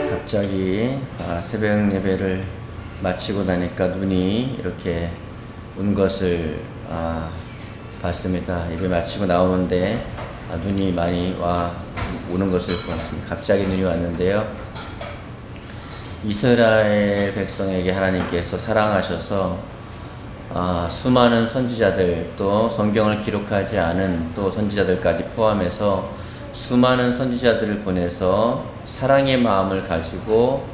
갑자기 새벽 예배를 마치고 나니까 눈이 이렇게 온 것을 봤습니다. 예배 마치고 나오는데 눈이 많이 오는 것을 보았습니다. 갑자기 눈이 왔는데요. 이스라엘 백성에게 하나님께서 사랑하셔서 수많은 선지자들, 또 성경을 기록하지 않은 또 선지자들까지 포함해서 수많은 선지자들을 보내서 사랑의 마음을 가지고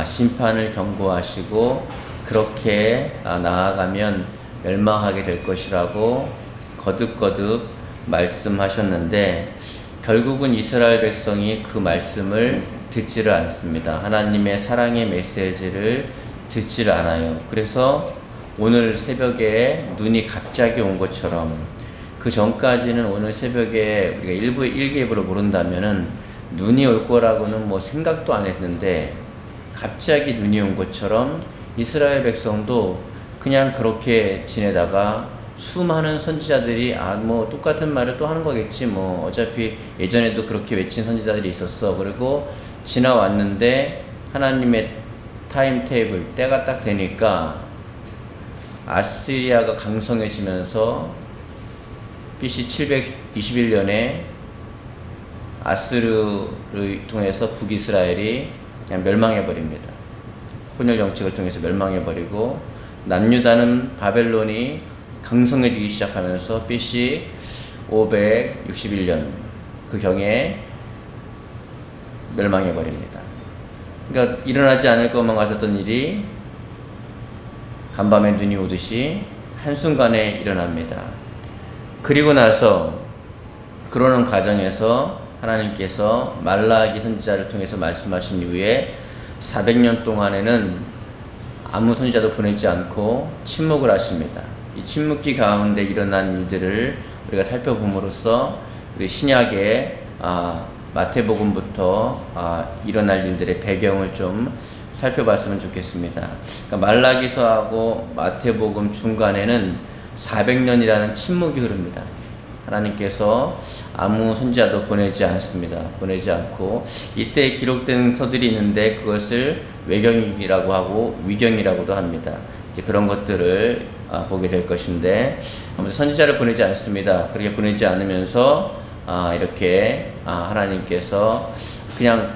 심판을 경고하시고 그렇게 나아가면 멸망하게 될 것이라고 거듭거듭 말씀하셨는데, 결국은 이스라엘 백성이 그 말씀을 듣지를 않습니다. 하나님의 사랑의 메시지를 듣지를 않아요. 그래서 오늘 새벽에 눈이 갑자기 온 것처럼, 그 전까지는 오늘 새벽에 우리가 일기예보를 모른다면은 눈이 올 거라고는 뭐 생각도 안 했는데 갑자기 눈이 온 것처럼 이스라엘 백성도 그냥 그렇게 지내다가 수많은 선지자들이 뭐 똑같은 말을 또 하는 거겠지, 뭐 어차피 예전에도 그렇게 외친 선지자들이 있었어. 그리고 지나왔는데 하나님의 타임테이블 때가 딱 되니까 아시리아가 강성해지면서 BC 721년에 아스르를 통해서 북이스라엘이 그냥 멸망해버립니다. 혼혈 정책을 통해서 멸망해버리고, 남유다는 바벨론이 강성해지기 시작하면서 BC 561년 그 경에 멸망해버립니다. 그러니까 일어나지 않을 것만 같았던 일이 간밤에 눈이 오듯이 한순간에 일어납니다. 그리고 나서 그러는 과정에서 하나님께서 말라기 선지자를 통해서 말씀하신 이후에 400년 동안에는 아무 선지자도 보내지 않고 침묵을 하십니다. 이 침묵기 가운데 일어난 일들을 우리가 살펴봄으로써 우리 신약의 마태복음부터 일어날 일들의 배경을 좀 살펴봤으면 좋겠습니다. 그러니까 말라기서하고 마태복음 중간에는 400년이라는 침묵이 흐릅니다. 하나님께서 아무 선지자도 보내지 않습니다. 보내지 않고, 이때 기록된 서들이 있는데 그것을 외경이라고 하고 위경이라고도 합니다. 이제 그런 것들을 보게 될 것인데, 아무튼 선지자를 보내지 않습니다. 그렇게 보내지 않으면서 이렇게 하나님께서 그냥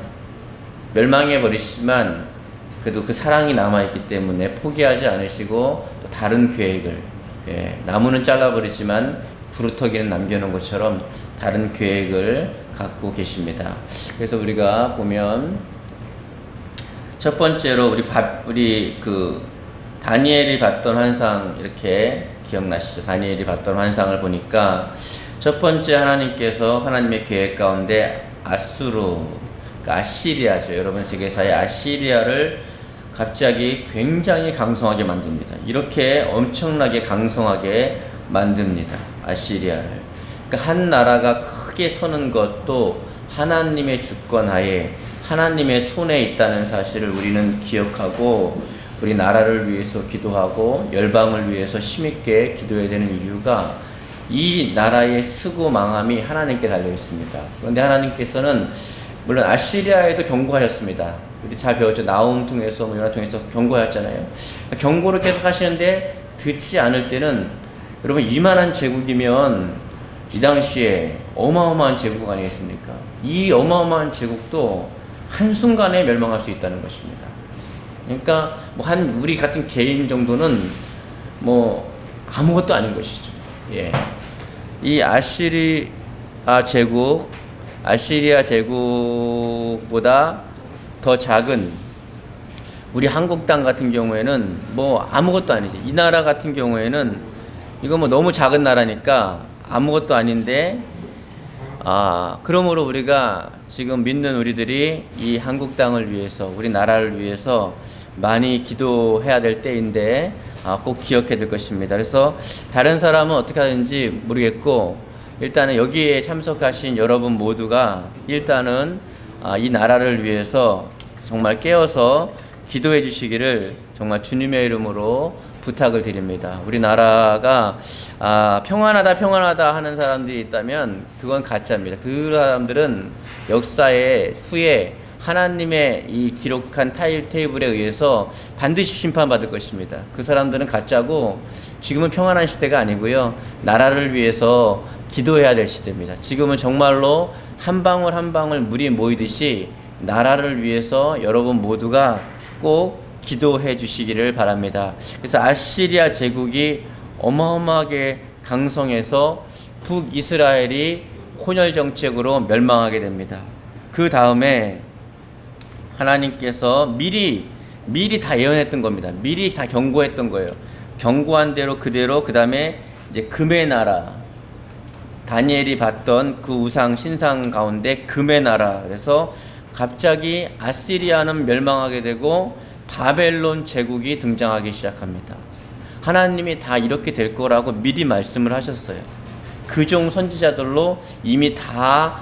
멸망해 버리시지만 그래도 그 사랑이 남아있기 때문에 포기하지 않으시고 또 다른 계획을, 나무는 잘라버리지만 구루터기는 남겨놓은 것처럼 다른 계획을 갖고 계십니다. 그래서 우리가 보면 첫 번째로 우리 그 다니엘이 봤던 환상, 이렇게 기억나시죠? 다니엘이 봤던 환상을 보니까 첫 번째 하나님께서 하나님의 계획 가운데 아수르, 그러니까 아시리아죠. 여러분 세계사의 아시리아를 갑자기 굉장히 강성하게 만듭니다. 이렇게 엄청나게 강성하게 만듭니다. 아시리아를. 그러니까 한 나라가 크게 서는 것도 하나님의 주권하에 하나님의 손에 있다는 사실을 우리는 기억하고, 우리 나라를 위해서 기도하고 열방을 위해서 힘있게 기도해야 되는 이유가 이 나라의 쓰고 망함이 하나님께 달려 있습니다. 그런데 하나님께서는 물론 아시리아에도 경고하셨습니다. 우리 잘 배웠죠. 나훔 통해서 요나 통해서 경고하셨잖아요. 경고를 계속 하시는데 듣지 않을 때는, 여러분 이만한 제국이면 이 당시에 어마어마한 제국 아니겠습니까? 이 어마어마한 제국도 한순간에 멸망할 수 있다는 것입니다. 그러니까 뭐 우리 같은 개인 정도는 뭐 아무것도 아닌 것이죠. 이 아시리아 제국보다 더 작은 우리 한국 땅 같은 경우에는 뭐 아무것도 아니죠. 이 나라 같은 경우에는 이거 뭐 너무 작은 나라니까 아무것도 아닌데, 그러므로 우리가 지금 믿는 우리들이 이 한국 땅을 위해서, 우리 나라를 위해서 많이 기도해야 될 때인데 꼭 기억해야 될 것입니다. 그래서 다른 사람은 어떻게 하는지 모르겠고, 일단은 여기에 참석하신 여러분 모두가 일단은 이 나라를 위해서 정말 깨어서 기도해 주시기를 정말 주님의 이름으로 부탁을 드립니다. 우리나라가 평안하다 평안하다 하는 사람들이 있다면 그건 가짜입니다. 그 사람들은 역사의 후에 하나님의 이 기록한 타임테이블에 의해서 반드시 심판받을 것입니다. 그 사람들은 가짜고 지금은 평안한 시대가 아니고요. 나라를 위해서 기도해야 될 시대입니다. 지금은 정말로 한 방울 한 방울 물이 모이듯이 나라를 위해서 여러분 모두가 꼭 기도해 주시기를 바랍니다. 그래서 아시리아 제국이 어마어마하게 강성해서 북이스라엘이 혼혈 정책으로 멸망하게 됩니다. 그 다음에 하나님께서 미리 다 예언했던 겁니다. 미리 다 경고했던 거예요. 경고한 대로 그대로 그 다음에 이제 금의 나라, 다니엘이 봤던 그 우상 신상 가운데 금의 나라. 그래서 갑자기 아시리아는 멸망하게 되고 바벨론 제국이 등장하기 시작합니다. 하나님이 다 이렇게 될 거라고 미리 말씀을 하셨어요. 그종 선지자들로 이미 다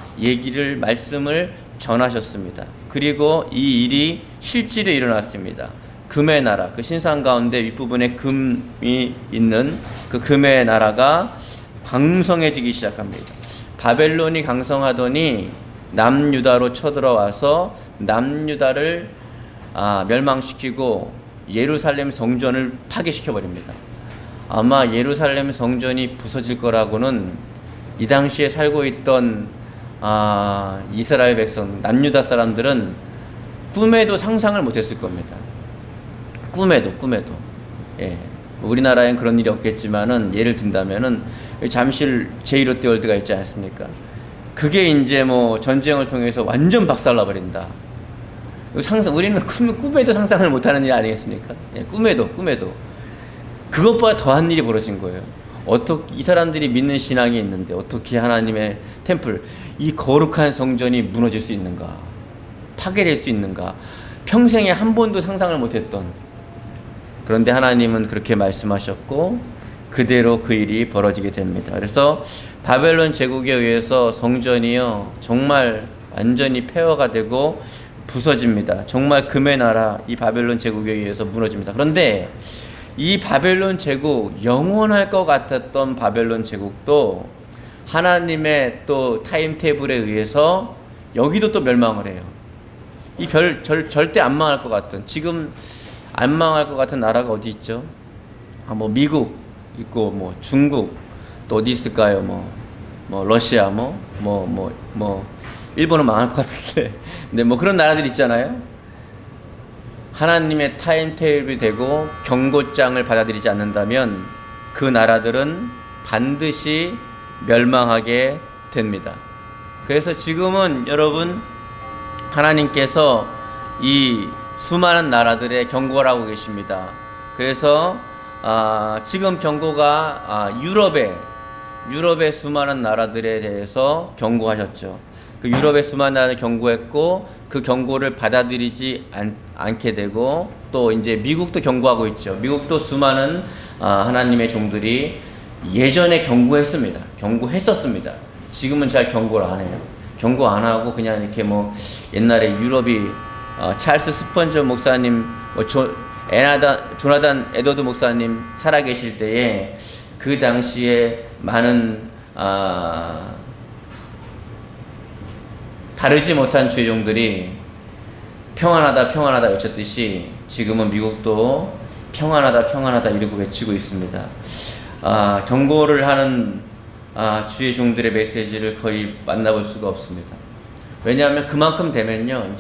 말씀을 전하셨습니다. 그리고 이 일이 실제로 일어났습니다. 금의 나라, 그 신상 가운데 윗부분에 금이 있는 그 금의 나라가 강성해지기 시작합니다. 바벨론이 강성하더니 남유다로 쳐들어와서 남유다를 멸망시키고 예루살렘 성전을 파괴시켜버립니다. 아마 예루살렘 성전이 부서질 거라고는 이 당시에 살고 있던 이스라엘 백성, 남유다 사람들은 꿈에도 상상을 못했을 겁니다. 꿈에도. 예. 우리나라엔 그런 일이 없겠지만은 예를 든다면은 잠실 제1롯데월드가 있지 않습니까? 그게 이제 뭐 전쟁을 통해서 완전 박살나버린다. 우리는 꿈에도 상상을 못하는 일 아니겠습니까? 예, 꿈에도. 그것보다 더한 일이 벌어진 거예요. 어떻게 이 사람들이 믿는 신앙이 있는데 어떻게 하나님의 템플, 이 거룩한 성전이 무너질 수 있는가? 파괴될 수 있는가? 평생에 한 번도 상상을 못했던. 그런데 하나님은 그렇게 말씀하셨고 그대로 그 일이 벌어지게 됩니다. 그래서 바벨론 제국에 의해서 성전이요 정말 완전히 폐허가 되고 부서집니다. 정말 금의 나라 이 바벨론 제국에 의해서 무너집니다. 그런데 이 바벨론 제국, 영원할 것 같았던 바벨론 제국도 하나님의 또 타임테이블에 의해서 여기도 또 멸망을 해요. 이 절대 안 망할 것 같던, 지금 안 망할 것 같은 나라가 어디 있죠? 뭐 미국 있고 뭐 중국 또 어디 있을까요? 뭐 러시아 일본은 망할 것 같은데 근데 뭐 그런 나라들 있잖아요. 하나님의 타임테이블이 되고 경고장을 받아들이지 않는다면 그 나라들은 반드시 멸망하게 됩니다. 그래서 지금은 여러분 하나님께서 이 수많은 나라들의 경고를 하고 계십니다. 그래서 지금 경고가 유럽의 수많은 나라들에 대해서 경고하셨죠. 그 유럽의 수많은 나라를 경고했고 그 경고를 받아들이지 않게 되고 또 이제 미국도 경고하고 있죠. 미국도 수많은 하나님의 종들이 예전에 경고했었습니다. 지금은 잘 경고를 안 해요. 경고 안 하고 그냥 이렇게 뭐 옛날에 유럽이 찰스 스펀저 목사님, 조나단 에드워드 목사님 살아계실 때에 그 당시에 많은 다르지 못한 주의 종들이 평안하다 외쳤듯이 지금은 미국도 평안하다 이러고 외치고 있습니다. 경고를 하는 주의 종들의 메시지를 거의 만나볼 수가 없습니다. 왜냐하면 그만큼 되면요,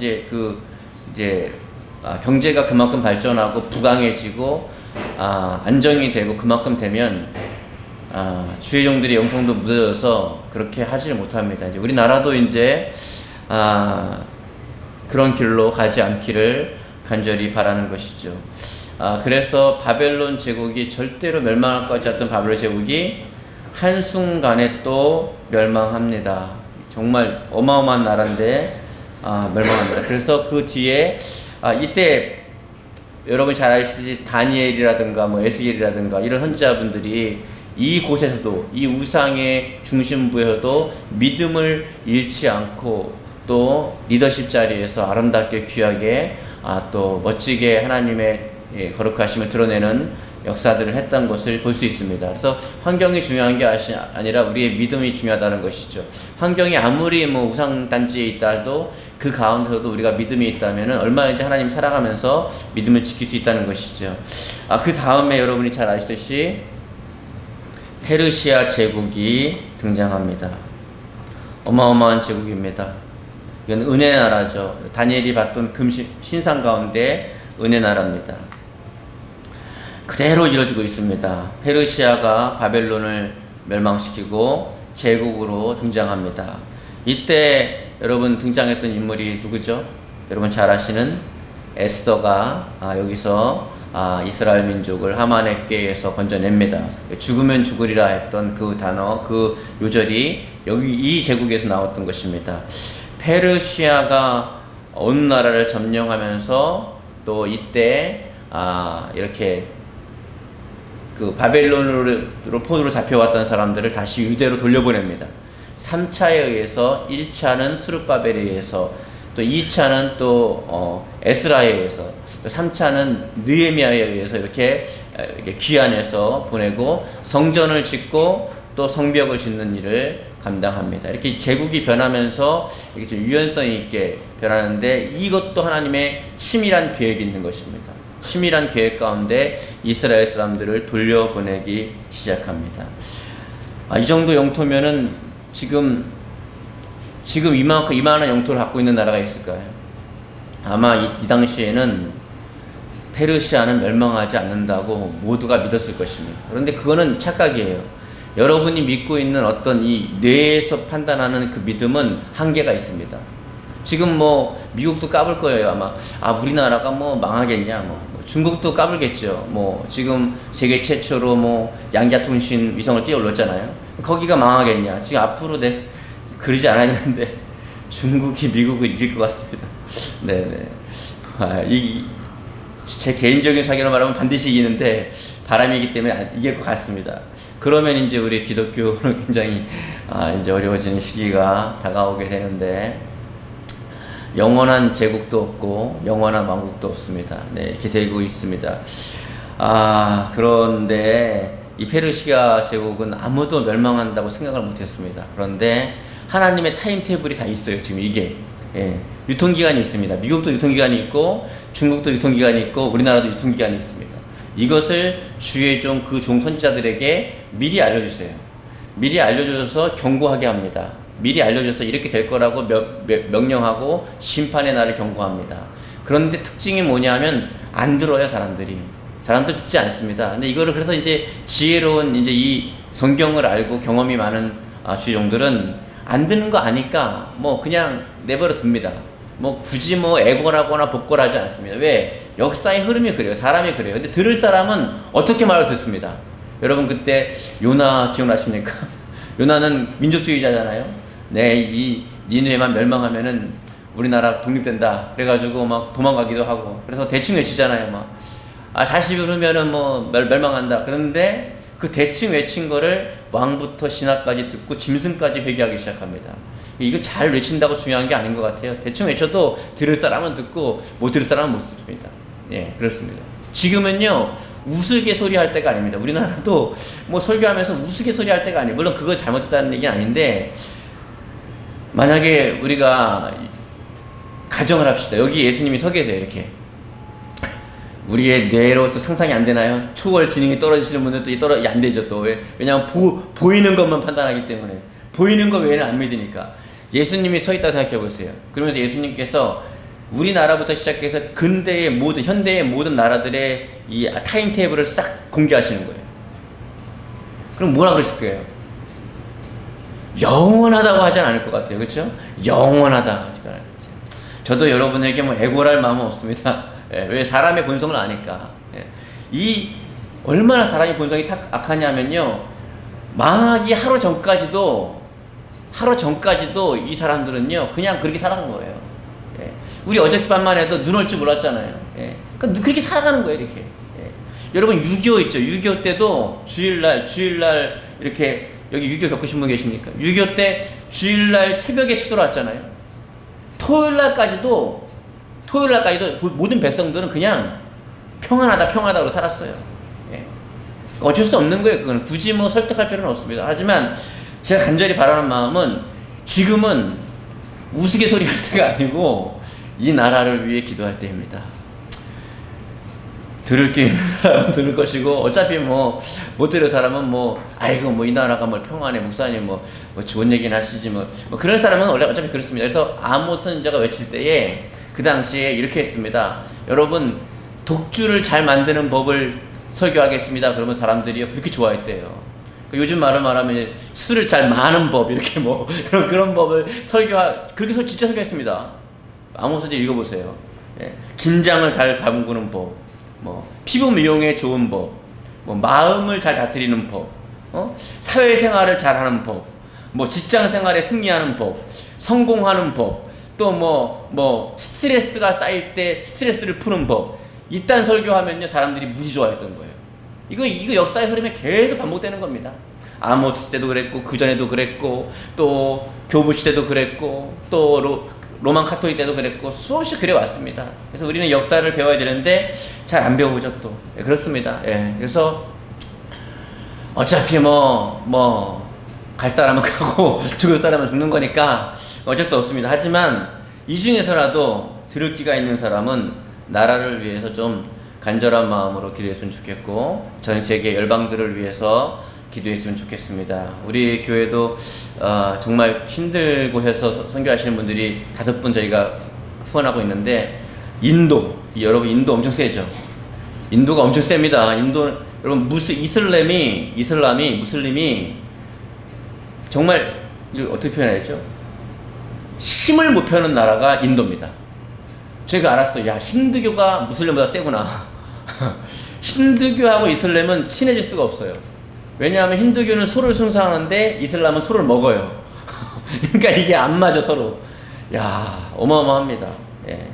경제가 그만큼 발전하고 부강해지고 안정이 되고 그만큼 되면 주의 종들의 영성도 무뎌져서 그렇게 하지를 못합니다. 이제 우리나라도 이제 그런 길로 가지 않기를 간절히 바라는 것이죠. 그래서 바벨론 제국이 절대로 멸망할 것 같지 않던 바벨론 제국이 한순간에 또 멸망합니다. 정말 어마어마한 나라인데 멸망합니다. 그래서 그 뒤에 이때 여러분 잘 아시듯이 다니엘이라든가 뭐 에스겔이라든가 이런 선지자분들이 이곳에서도 이 우상의 중심부에서도 믿음을 잃지 않고 또 리더십 자리에서 아름답게 귀하게 또 멋지게 하나님의 거룩하심을 드러내는 역사들을 했던 것을 볼 수 있습니다. 그래서 환경이 중요한 게 아니라 우리의 믿음이 중요하다는 것이죠. 환경이 아무리 뭐 우상단지에 있다 해도 그 가운데서도 우리가 믿음이 있다면 얼마든지 하나님 사랑하면서 믿음을 지킬 수 있다는 것이죠. 그 다음에 여러분이 잘 아시듯이 페르시아 제국이 등장합니다. 어마어마한 제국입니다. 이건 은혜 나라죠. 다니엘이 봤던 신상 가운데 은혜 나라입니다. 그대로 이루어지고 있습니다. 페르시아가 바벨론을 멸망시키고 제국으로 등장합니다. 이때 여러분 등장했던 인물이 누구죠? 여러분 잘 아시는 에스더가 여기서 이스라엘 민족을 하만의 꾀에서 건져냅니다. 죽으면 죽으리라 했던 그 단어, 그 요절이 여기 이 제국에서 나왔던 것입니다. 페르시아가 온 나라를 점령하면서 또 이때 이렇게 그 바벨론으로 포로로 잡혀왔던 사람들을 다시 유대로 돌려보냅니다. 3차에 의해서 1차는 스룹바벨에 의해서 또 2차는 또 에스라에 의해서 3차는 느헤미야에 의해서 이렇게 귀환해서 보내고 성전을 짓고 또 성벽을 짓는 일을 감당합니다. 이렇게 제국이 변하면서 이렇게 좀 유연성 있게 변하는데 이것도 하나님의 치밀한 계획이 있는 것입니다. 치밀한 계획 가운데 이스라엘 사람들을 돌려보내기 시작합니다. 이 정도 영토면은 지금 이만한 영토를 갖고 있는 나라가 있을까요? 아마 이 당시에는 페르시아는 멸망하지 않는다고 모두가 믿었을 것입니다. 그런데 그거는 착각이에요. 여러분이 믿고 있는 어떤 이 뇌에서 판단하는 그 믿음은 한계가 있습니다. 지금 뭐 미국도 까불 거예요. 아마 우리나라가 뭐 망하겠냐, 중국도 까불겠죠. 지금 세계 최초로 양자통신 위성을 띄워올렸잖아요. 거기가 망하겠냐. 지금 앞으로 그러지 않아야 되는데 중국이 미국을 이길 것 같습니다. 네네. 제 개인적인 사견을 말하면 반드시 이기는데 바람이기 때문에 이길 것 같습니다. 그러면 이제 우리 기독교는 굉장히 이제 어려워지는 시기가 다가오게 되는데 영원한 제국도 없고 영원한 왕국도 없습니다. 네, 이렇게 되고 있습니다. 그런데 이 페르시아 제국은 아무도 멸망한다고 생각을 못했습니다. 그런데 하나님의 타임테이블이 다 있어요. 지금 이게 유통기간이 있습니다. 미국도 유통기간이 있고 중국도 유통기간이 있고 우리나라도 유통기간이 있습니다. 이것을 주의 종 그 종 선지자들에게 미리 알려주세요. 미리 알려줘서 경고하게 합니다. 미리 알려줘서 이렇게 될 거라고 명령하고 심판의 날을 경고합니다. 그런데 특징이 뭐냐면 안 들어요. 사람들 듣지 않습니다. 근데 이거를 그래서 이제 지혜로운 이제 이 성경을 알고 경험이 많은 주의 종들은 안 듣는 거 아니까 그냥 내버려 둡니다. 굳이 애걸하거나 복걸하지 않습니다. 왜? 역사의 흐름이 그래요. 사람이 그래요. 근데 들을 사람은 어떻게 말을 듣습니다. 여러분 그때 요나 기억나십니까? 요나는 민족주의자잖아요. 네, 이 니느웨만 멸망하면은 우리나라 독립된다. 그래가지고 도망가기도 하고. 그래서 대충 외치잖아요. 잘 씹으면은 멸망한다. 그런데 그 대충 외친 거를 왕부터 신하까지 듣고 짐승까지 회개하기 시작합니다. 이거 잘 외친다고 중요한 게 아닌 것 같아요. 대충 외쳐도 들을 사람은 듣고 못 들을 사람은 못 듣습니다. 예, 그렇습니다. 지금은요 우스갯소리 할 때가 아닙니다. 우리나라도 설교하면서 우스갯소리 할 때가 아니에요. 물론 그거 잘못했다는 얘기는 아닌데 만약에 우리가 가정을 합시다. 여기 예수님이 서 계세요. 이렇게 우리의 뇌로서 상상이 안 되나요? 초월 지능이 떨어지시는 분들도 안 되죠. 또 왜냐하면 보이는 것만 판단하기 때문에 보이는 것 외에는 안 믿으니까. 예수님이 서 있다고 생각해 보세요. 그러면서 예수님께서 우리나라부터 시작해서 현대의 모든 나라들의 이 타임테이블을 싹 공개하시는 거예요. 그럼 뭐라 그러실 거예요? 영원하다고 하진 않을 것 같아요. 그렇죠? 영원하다 하지 않을 것 같아요. 저도 여러분에게 애고랄 마음은 없습니다. 왜? 사람의 본성을 아니까. 얼마나 사람의 본성이 악하냐면요. 망하기 하루 전까지도 이 사람들은요 그냥 그렇게 살아간 거예요. 우리 어젯밤만 해도 눈 올 줄 몰랐잖아요. 그러니까 그렇게 살아가는 거예요. 이렇게. 여러분 6.25 있죠. 6.25 때도 주일날 이렇게 여기 6.25 겪으신 분 계십니까? 6.25 때 주일날 새벽에 쳐들어왔잖아요. 토요일날까지도 모든 백성들은 그냥 평안하다고 살았어요. 어쩔 수 없는 거예요. 그거는 굳이 뭐 설득할 필요는 없습니다. 하지만 제가 간절히 바라는 마음은 지금은 우스갯소리 할 때가 아니고 이 나라를 위해 기도할 때입니다. 들을 게 있는 사람은 들을 것이고, 어차피 뭐 못 들을 사람은 뭐 아이고 뭐 이 나라가 뭐 평안해, 목사님 뭐 좋은 얘기는 하시지 뭐 그런 사람은 원래 어차피 그렇습니다. 그래서 아모스 선지자가 외칠 때에 그 당시에 이렇게 했습니다. 여러분, 독주를 잘 만드는 법을 설교하겠습니다. 그러면 사람들이 그렇게 좋아했대요. 요즘 말을 말하면 술을 잘 마는 법, 이렇게 뭐 그런 법을 그렇게 진짜 설교했습니다. 아모스 선지 읽어보세요. 예. 김장을 잘 담그는 법, 뭐 피부 미용에 좋은 법, 뭐 마음을 잘 다스리는 법, 사회생활을 잘하는 법, 뭐 직장생활에 승리하는 법, 성공하는 법, 또 뭐 스트레스가 쌓일 때 스트레스를 푸는 법. 이딴 설교하면요 사람들이 무지 좋아했던 거예요. 이거 역사의 흐름에 계속 반복되는 겁니다. 아모스 때도 그랬고, 그 전에도 그랬고, 또 교부 시대도 그랬고, 또 로만 카톨릭 때도 그랬고, 수없이 그래왔습니다. 그래서 우리는 역사를 배워야 되는데 잘 안 배우죠 또. 예, 그렇습니다. 예, 그래서 어차피 갈 사람은 가고 죽을 사람은 죽는 거니까 어쩔 수 없습니다. 하지만 이 중에서라도 들을 기가 있는 사람은 나라를 위해서 좀 간절한 마음으로 기도했으면 좋겠고, 전 세계 열방들을 위해서 기도했으면 좋겠습니다. 우리 교회도 정말 힘들 곳에서 선교하시는 분들이 5분 저희가 후원하고 있는데, 여러분 인도 엄청 세죠. 인도가 엄청 셉니다. 여러분 이슬람이 무슬림이 정말 이걸 어떻게 표현하죠? 힘을 못 펴는 나라가 인도입니다. 제가 알았어요. 야, 힌두교가 무슬림보다 세구나. 힌두교하고 이슬람은 친해질 수가 없어요. 왜냐하면 힌두교는 소를 숭상하는데 이슬람은 소를 먹어요. 그러니까 이게 안 맞아 서로. 야, 어마어마합니다. 예.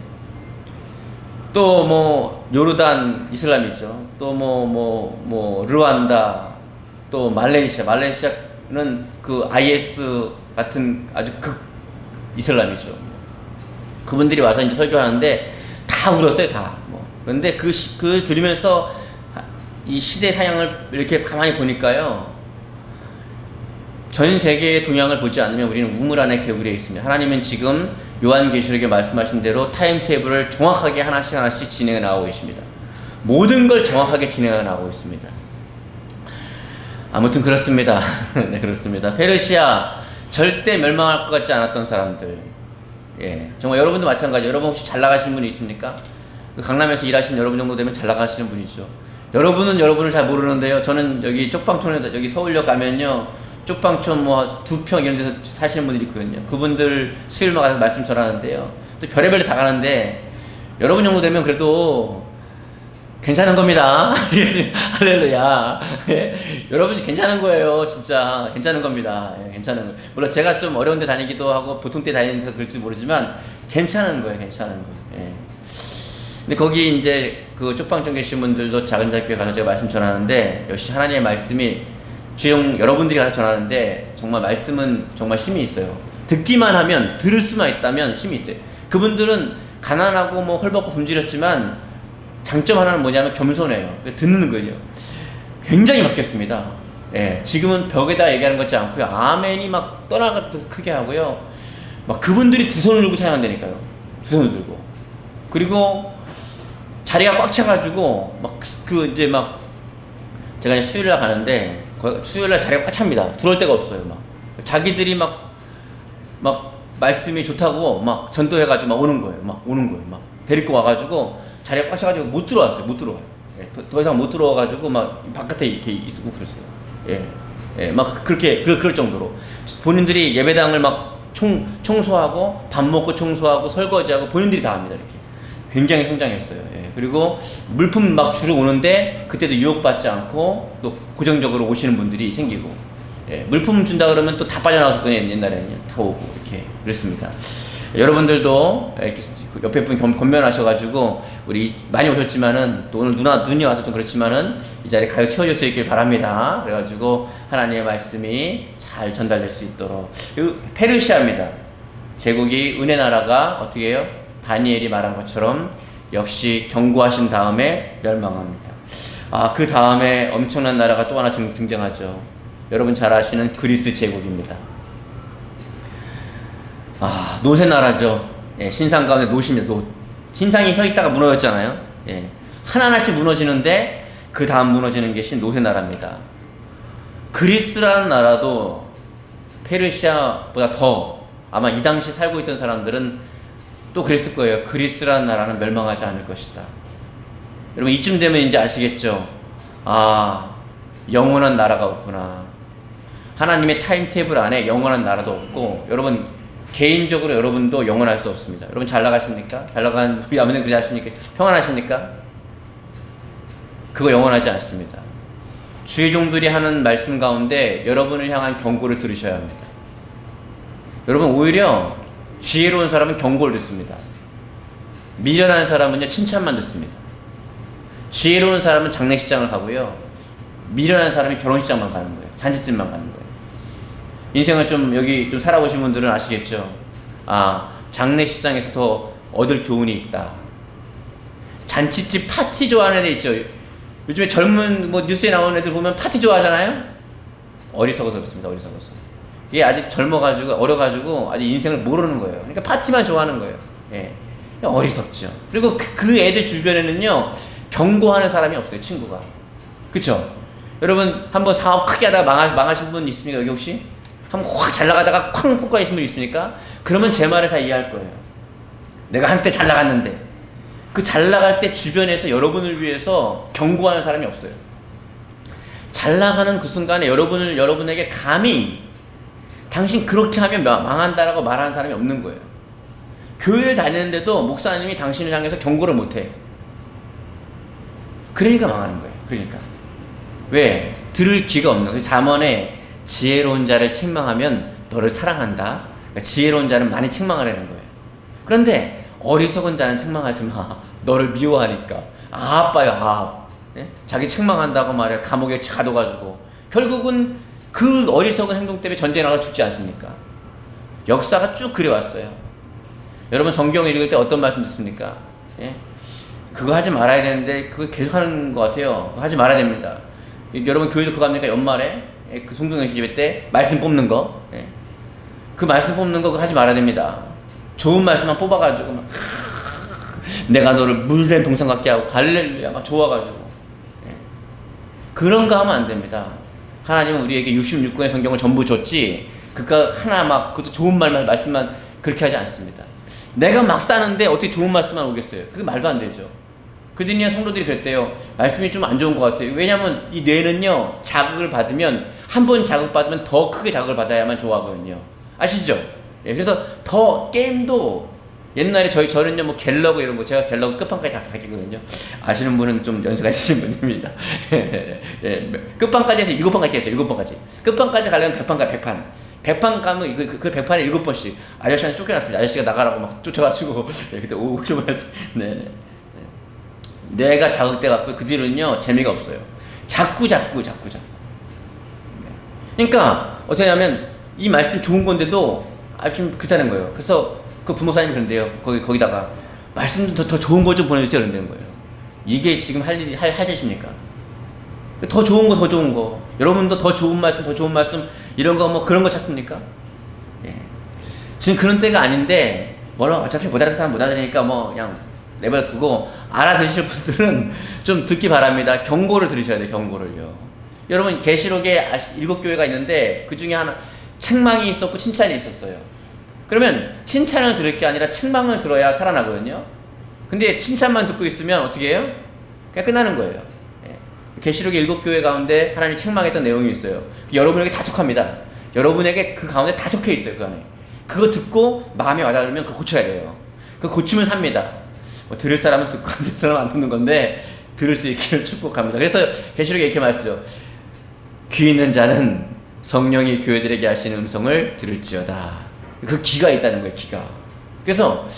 또 뭐 요르단 이슬람이죠. 또 뭐 르완다, 또 말레이시아는 그 IS 같은 아주 극 이슬람이죠. 그분들이 와서 이제 설교하는데 다 울었어요, 다. 그런데 그 들으면서 이 시대 사양을 이렇게 가만히 보니까요, 전 세계의 동향을 보지 않으면 우리는 우물 안에 개구리에 있습니다. 하나님은 지금 요한계시록에 말씀하신 대로 타임테이블을 정확하게 하나씩 진행해 나가고 계십니다. 모든 걸 정확하게 진행해 나가고 있습니다. 아무튼 그렇습니다. 네, 그렇습니다. 페르시아, 절대 멸망할 것 같지 않았던 사람들. 예, 정말 여러분도 마찬가지예요. 여러분 혹시 잘 나가신 분이 있습니까? 강남에서 일하시는 여러분 정도 되면 잘 나가시는 분이죠. 여러분은 여러분을 잘 모르는데요. 저는 여기 쪽방촌에, 여기 서울역 가면요, 쪽방촌 2평 이런 데서 사시는 분들이 있거든요. 그분들 수요일마다 가서 말씀 전하는데요. 또 별의별 데 다 가는데, 여러분 정도 되면 그래도 괜찮은 겁니다. 할렐루야. 여러분이 괜찮은 거예요. 진짜 괜찮은 겁니다. 괜찮은 거예요. 물론 제가 좀 어려운 데 다니기도 하고 보통 때 다니면서 그럴지 모르지만 괜찮은 거예요. 괜찮은 거예요. 근데 거기 이제 그 쪽방촌 계신 분들도 작은 작교회 가서 제가 말씀 전하는데, 역시 하나님의 말씀이 여러분들이 가서 전하는데 정말 말씀은 정말 힘이 있어요. 듣기만 하면, 들을 수만 있다면 힘이 있어요. 그분들은 가난하고 헐벗고 굶주렸지만 장점 하나는 뭐냐면 겸손해요. 듣는 거예요. 굉장히 바뀌었습니다. 예, 지금은 벽에다 얘기하는 것 같지 않고요. 아멘이 막 떠나가도 크게 하고요. 막 그분들이 두 손을 들고 찬양한다니까요. 두 손을 들고. 그리고 자리가 꽉 차가지고 제가 수요일날 가는데, 수요일날 자리가 꽉 찹니다. 들어올 데가 없어요. 자기들이 말씀이 좋다고 전도해가지고 오는 거예요. 데리고 와가지고 자리가 꽉 차가지고 못 들어와요. 예, 더 이상 못 들어와가지고 바깥에 이렇게 있고 그러세요. 예, 그럴 정도로 본인들이 예배당을 청소하고 밥 먹고 청소하고 설거지하고 본인들이 다 합니다. 이렇게 굉장히 성장했어요. 예, 그리고 물품 주러 오는데 그때도 유혹받지 않고 또 고정적으로 오시는 분들이 생기고, 예, 물품 준다 그러면 또 다 빠져나왔었거든요. 옛날에는 다 오고 이렇게 그랬습니다. 여러분들도 이렇게 옆에 분 건면하셔가지고 우리 많이 오셨지만은, 또 오늘 눈이 와서 좀 그렇지만은 이 자리에 가득 채워줄 수 있길 바랍니다. 그래가지고 하나님의 말씀이 잘 전달될 수 있도록. 페르시아입니다. 제국이 은혜 나라가 어떻게 해요? 다니엘이 말한 것처럼 역시 경고하신 다음에 멸망합니다. 그 다음에 엄청난 나라가 또 하나 등장하죠. 여러분 잘 아시는 그리스 제국입니다. 노새 나라죠. 예, 신상 가운데 노십니다. 신상이 서 있다가 무너졌잖아요. 예, 하나하나씩 무너지는데 그 다음 무너지는 것이 노새 나라입니다. 그리스라는 나라도 페르시아보다 더 아마 이 당시 살고 있던 사람들은 또 그랬을 거예요. 그리스라는 나라는 멸망하지 않을 것이다. 여러분 이쯤 되면 이제 아시겠죠? 영원한 나라가 없구나. 하나님의 타임테이블 안에 영원한 나라도 없고, 여러분 개인적으로 여러분도 영원할 수 없습니다. 여러분 잘 나가십니까? 잘 나간 우리 아버님 그러지 않습니까? 평안하십니까? 그거 영원하지 않습니다. 주의 종들이 하는 말씀 가운데 여러분을 향한 경고를 들으셔야 합니다. 여러분 오히려 지혜로운 사람은 경고를 듣습니다. 미련한 사람은요 칭찬만 듣습니다. 지혜로운 사람은 장례식장을 가고요, 미련한 사람이 결혼식장만 가는 거예요. 잔치집만 가는 거예요. 인생을 좀 여기 좀 살아보신 분들은 아시겠죠? 장례식장에서 더 얻을 교훈이 있다. 잔치집 파티 좋아하는 애들 있죠? 요즘에 젊은 뉴스에 나오는 애들 보면 파티 좋아하잖아요? 어리석어서 그렇습니다. 어리석어서. 이게 아직 젊어가지고 어려가지고 아직 인생을 모르는 거예요. 그러니까 파티만 좋아하는 거예요. 예. 어리석죠. 그리고 그 애들 주변에는요 경고하는 사람이 없어요. 친구가. 그쵸? 여러분 한번 사업 크게 하다가 망하신 분 있습니까? 여기 혹시? 한번 확 잘 나가다가 쾅 꽂아있는 분 있습니까? 그러면 제 말을 잘 이해할 거예요. 내가 한때 잘 나갔는데 그 잘 나갈 때 주변에서 여러분을 위해서 경고하는 사람이 없어요. 잘 나가는 그 순간에 여러분에게 감히 당신 그렇게 하면 망한다라고 말하는 사람이 없는 거예요. 교회를 다니는데도 목사님이 당신을 향해서 경고를 못해. 그러니까 망하는 거예요. 그러니까. 왜? 들을 귀가 없는 거예요. 잠언에 지혜로운 자를 책망하면 너를 사랑한다. 그러니까 지혜로운 자는 많이 책망하라는 거예요. 그런데 어리석은 자는 책망하지 마. 너를 미워하니까. 아합봐요. 예? 자기 책망한다고 말이야. 감옥에 가둬가지고. 결국은 그 어리석은 행동 때문에 전쟁에 나가 죽지 않습니까? 역사가 쭉 그려왔어요. 여러분 성경을 읽을 때 어떤 말씀 듣습니까? 예? 그거 하지 말아야 되는데 그거 계속 하는 것 같아요. 그거 하지 말아야 됩니다. 여러분 교회도 그거 합니까? 연말에 그 송동영신 예배 때 말씀 뽑는 거, 예? 그 말씀 뽑는 거 그거 하지 말아야 됩니다. 좋은 말씀만 뽑아가지고 막 내가 너를 물된 동상 같게 하고 할렐루야 막 좋아가지고, 예? 그런 거 하면 안 됩니다. 하나님은 우리에게 66권의 성경을 전부 줬지 그거 하나 막 그것도 좋은 말씀만 그렇게 하지 않습니다. 내가 막 사는데 어떻게 좋은 말씀만 오겠어요? 그게 말도 안 되죠. 그러더니 성도들이 그랬대요. 말씀이 좀 안 좋은 것 같아요. 왜냐하면 이 뇌는요 자극을 받으면 한 번 자극받으면 더 크게 자극을 받아야만 좋아하거든요. 아시죠? 예, 그래서 더 게임도 옛날에 저는요 뭐 갤러그 이런 거 제가 갤러그 끝판까지 다 끼거든요. 아시는 분은 좀 연세가 있으신 분입니다. 예, 끝판까지 해서 7번까지 했어요. 7번까지. 끝판까지 가려면 100판 가면 그 100판에 7번씩 아저씨한테 쫓겨났습니다. 아저씨가 나가라고 막 쫓아가지고 예, 그때 오줌을 할 때. 네. 뇌가 자극돼갖고 그 뒤로는요 재미가 없어요. 자꾸. 그러니까 어떻게 하냐면 이 말씀 좋은 건데도 좀 그렇다는 거예요. 그래서 그 부모사님이 그런데요. 거기다가 말씀도 더 좋은 거 좀 보내주세요. 그런다는 거예요. 이게 지금 할 짓입니까? 더 좋은 거. 여러분도 더 좋은 말씀 이런 거 뭐 그런 거 찾습니까? 예. 지금 그런 때가 아닌데 뭐라 어차피 못 알아듣는 사람 못 알아들으니까 뭐 그냥 내버려 두고 알아들으실 분들은 좀 듣기 바랍니다. 경고를 들으셔야 돼요. 경고를요. 여러분 계시록에 7교회가 있는데 그 중에 하나 책망이 있었고 칭찬이 있었어요. 그러면 칭찬을 들을 게 아니라 책망을 들어야 살아나거든요. 근데 칭찬만 듣고 있으면 어떻게 해요? 그냥 끝나는 거예요. 계시록의 7교회 가운데 하나님이 책망했던 내용이 있어요. 여러분에게 다 속합니다. 여러분에게 그 가운데 다 속해 있어요. 그 안에. 그거 듣고 마음에 와닿으면 그거 고쳐야 돼요. 그거 고치면 삽니다. 뭐 들을 사람은 듣고 안 들을 사람은 안 듣는 건데 들을 수 있기를 축복합니다. 그래서 계시록에 이렇게 말씀하죠. 귀 있는 자는 성령이 교회들에게 하시는 음성을 들을지어다. 그 귀가 있다는 거예요. 귀가. 그래서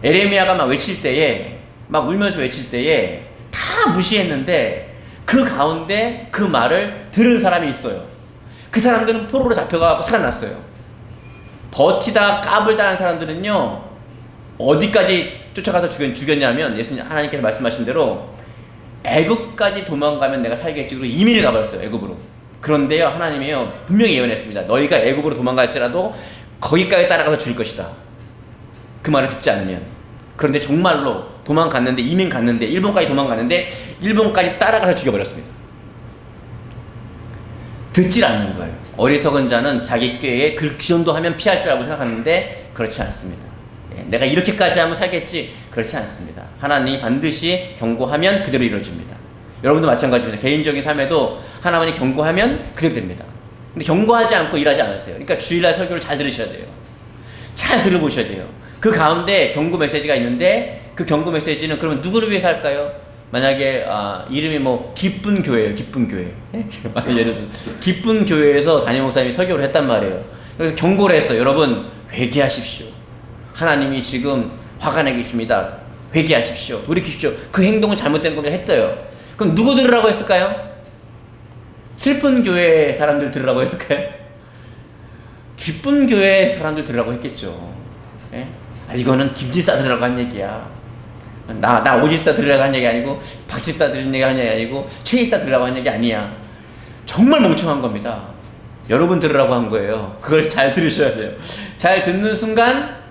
에레미야가 막 외칠 때에 막 울면서 외칠 때에 다 무시했는데 그 가운데 그 말을 들은 사람이 있어요. 그 사람들은 포로로 잡혀가고 살아났어요. 버티다 까불다 한 사람들은요 어디까지 쫓아가서 죽였냐면 예수님 하나님께서 말씀하신 대로 애굽까지 도망가면 내가 살겠지. 그리고 이민을 가버렸어요, 애굽으로. 그런데요, 하나님이요 분명히 예언했습니다. 너희가 애굽으로 도망갈지라도 거기까지 따라가서 죽을 것이다. 그 말을 듣지 않으면. 그런데 정말로 도망갔는데, 이민 갔는데, 일본까지 도망갔는데 일본까지 따라가서 죽여버렸습니다. 듣질 않는 거예요. 어리석은 자는 자기 꾀에 그 정도 하면 피할 줄 알고 생각하는데 그렇지 않습니다. 내가 이렇게까지 하면 살겠지, 그렇지 않습니다. 하나님이 반드시 경고하면 그대로 이루어집니다. 여러분도 마찬가지입니다. 개인적인 삶에도 하나님이 경고하면 그대로 됩니다. 근데 경고하지 않고 일하지 않으세요. 그러니까 주일날 설교를 잘 들으셔야 돼요. 잘 들어보셔야 돼요. 그 가운데 경고 메시지가 있는데 그 경고 메시지는 그러면 누구를 위해서 할까요? 만약에 이름이 뭐 기쁜 교회예요. 기쁜 교회. 예를 들어 기쁜 교회에서 담임 목사님이 설교를 했단 말이에요. 그래서 경고를 했어요. 여러분 회개하십시오. 하나님이 지금 화가 내 계십니다. 회개하십시오. 돌이키십시오. 그 행동은 잘못된 겁니다. 했어요. 그럼 누구 들으라고 했을까요? 슬픈 교회 사람들 들으라고 했을까요? 기쁜 교회 사람들 들으라고 했겠죠. 예? 이거는 김지사 들으라고 한 얘기야. 나 오지사 들으라고 한 얘기 아니고, 박지사 들으라고 한 얘기 아니고, 최이사 들으라고 한 얘기 아니야. 정말 멍청한 겁니다. 여러분 들으라고 한 거예요. 그걸 잘 들으셔야 돼요. 잘 듣는 순간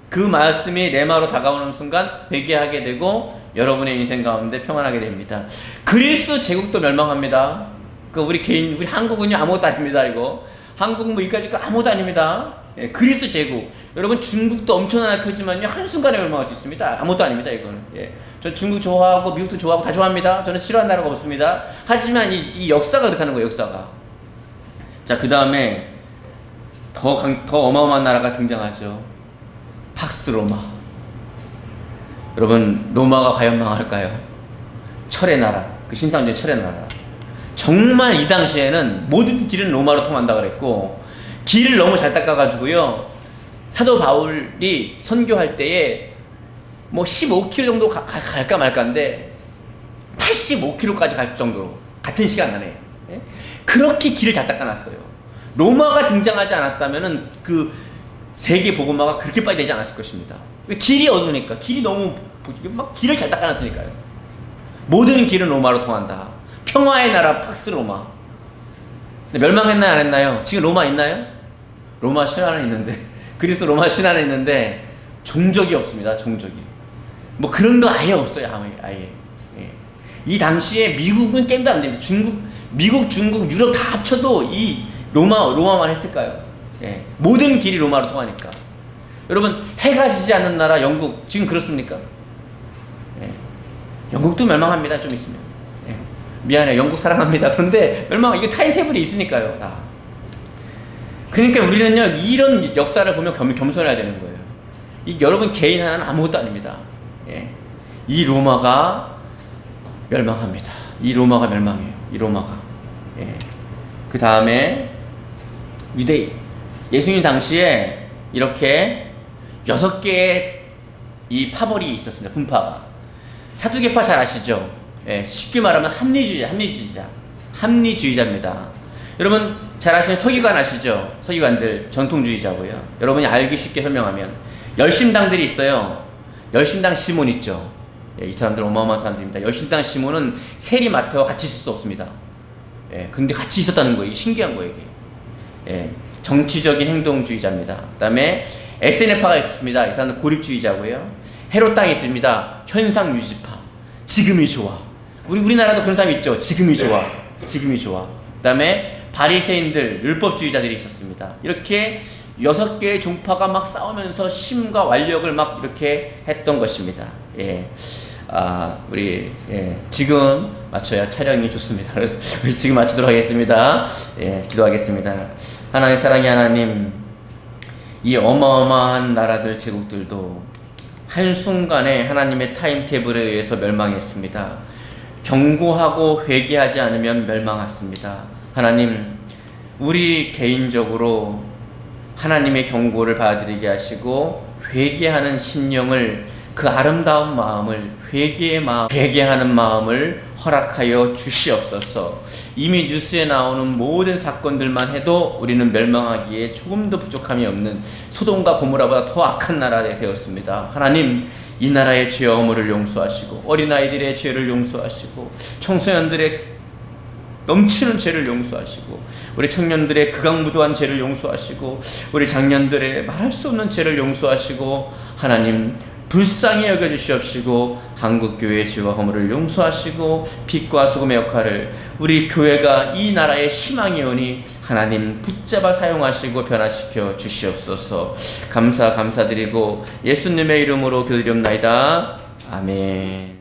그 말씀이 레마로 다가오는 순간 회개하게 되고 여러분의 인생 가운데 평안하게 됩니다. 그리스 제국도 멸망합니다. 우리 한국은요 아무것도 아닙니다. 이거 한국 뭐 이까짓 거 아무것도 아닙니다. 예, 그리스 제국. 여러분 중국도 엄청나게 크지만요 한순간에 멸망할 수 있습니다. 아무것도 아닙니다. 이거는. 예. 전 중국 좋아하고 미국도 좋아하고 다 좋아합니다. 저는 싫어하는 나라가 없습니다. 하지만 이 역사가 그렇다는 거예요. 역사가. 자, 그 다음에 더 어마어마한 나라가 등장하죠. 팍스 로마. 여러분 로마가 과연 망할까요? 철의 나라. 그 신상제 철의 나라. 정말 이 당시에는 모든 길은 로마로 통한다 그랬고 길을 너무 잘 닦아가지고요 사도 바울이 선교할 때에 뭐 15km 정도 갈까 말까인데 85km까지 갈 정도로 같은 시간 안에 그렇게 길을 잘 닦아놨어요. 로마가 등장하지 않았다면은 그 세계 복음화가 그렇게 빨리 되지 않았을 것입니다. 길이 어두우니까, 길이 너무 막 길을 잘 닦아놨으니까요. 모든 길은 로마로 통한다. 평화의 나라 팍스 로마. 멸망했나요, 안 했나요? 지금 로마 있나요? 로마 신 안에 있는데, 그리스 로마 신 안에 있는데 종족이 없습니다. 종족이. 뭐 그런 거 아예 없어요. 아예. 예. 이 당시에 미국은 게임도 안 됩니다. 미국, 중국, 유럽 다 합쳐도 이 로마만 했을까요? 예. 모든 길이 로마로 통하니까. 여러분 해가 지지 않는 나라 영국 지금 그렇습니까? 예. 영국도 멸망합니다. 좀 있으면. 예. 미안해요. 영국 사랑합니다. 그런데 이게 타임테이블이 있으니까요. 다. 그러니까 우리는요 이런 역사를 보면 겸손해야 되는 거예요. 여러분 개인 하나는 아무것도 아닙니다. 예. 이 로마가 멸망합니다. 이 로마가 멸망해요. 이 로마가. 예. 그 다음에 예수님 당시에 이렇게 6개의 이 파벌이 있었습니다. 분파가. 사두개파 잘 아시죠? 예. 쉽게 말하면 합리주의자입니다. 여러분 잘 아시는 서기관 아시죠? 서기관들 전통주의자고요. 여러분이 알기 쉽게 설명하면 열심당들이 있어요. 열심당 시몬 있죠. 예, 이 사람들 어마어마한 사람들입니다. 열심당 시몬은 세리마태와 같이 있을 수 없습니다. 예, 근데 같이 있었다는 거예요. 신기한 거예요, 이게. 예, 정치적인 행동주의자입니다. 그 다음에 에세네파가 있습니다. 이 사람은 고립주의자고요. 헤롯 땅이 있습니다. 현상유지파. 지금이 좋아. 우리나라도 그런 사람이 있죠. 지금이 좋아. 그 다음에 바리새인들, 율법주의자들이 있었습니다. 이렇게 6개의 종파가 막 싸우면서 힘과 완력을 막 이렇게 했던 것입니다. 예. 지금 맞춰야 촬영이 좋습니다. 우리 지금 맞추도록 하겠습니다. 예, 기도하겠습니다. 하나님의 사랑의 하나님, 이 어마어마한 나라들, 제국들도 한순간에 하나님의 타임테이블에 의해서 멸망했습니다. 경고하고 회개하지 않으면 멸망했습니다. 하나님, 우리 개인적으로 하나님의 경고를 받아들이게 하시고 회개하는 심령을, 그 아름다운 마음을, 회개하는 마음을 허락하여 주시옵소서. 이미 뉴스에 나오는 모든 사건들만 해도 우리는 멸망하기에 조금도 부족함이 없는 소돔과 고모라보다 더 악한 나라가 되었습니다. 하나님, 이 나라의 죄와 허물을 용서하시고 어린아이들의 죄를 용서하시고 청소년들의 넘치는 죄를 용서하시고 우리 청년들의 극악무도한 죄를 용서하시고 우리 장년들의 말할 수 없는 죄를 용서하시고 하나님 불쌍히 여겨주시옵시고 한국교회의 죄와 허물을 용서하시고 빛과 소금의 역할을 우리 교회가 이 나라의 희망이오니 하나님 붙잡아 사용하시고 변화시켜 주시옵소서. 감사드리고 예수님의 이름으로 기도드리옵나이다. 아멘.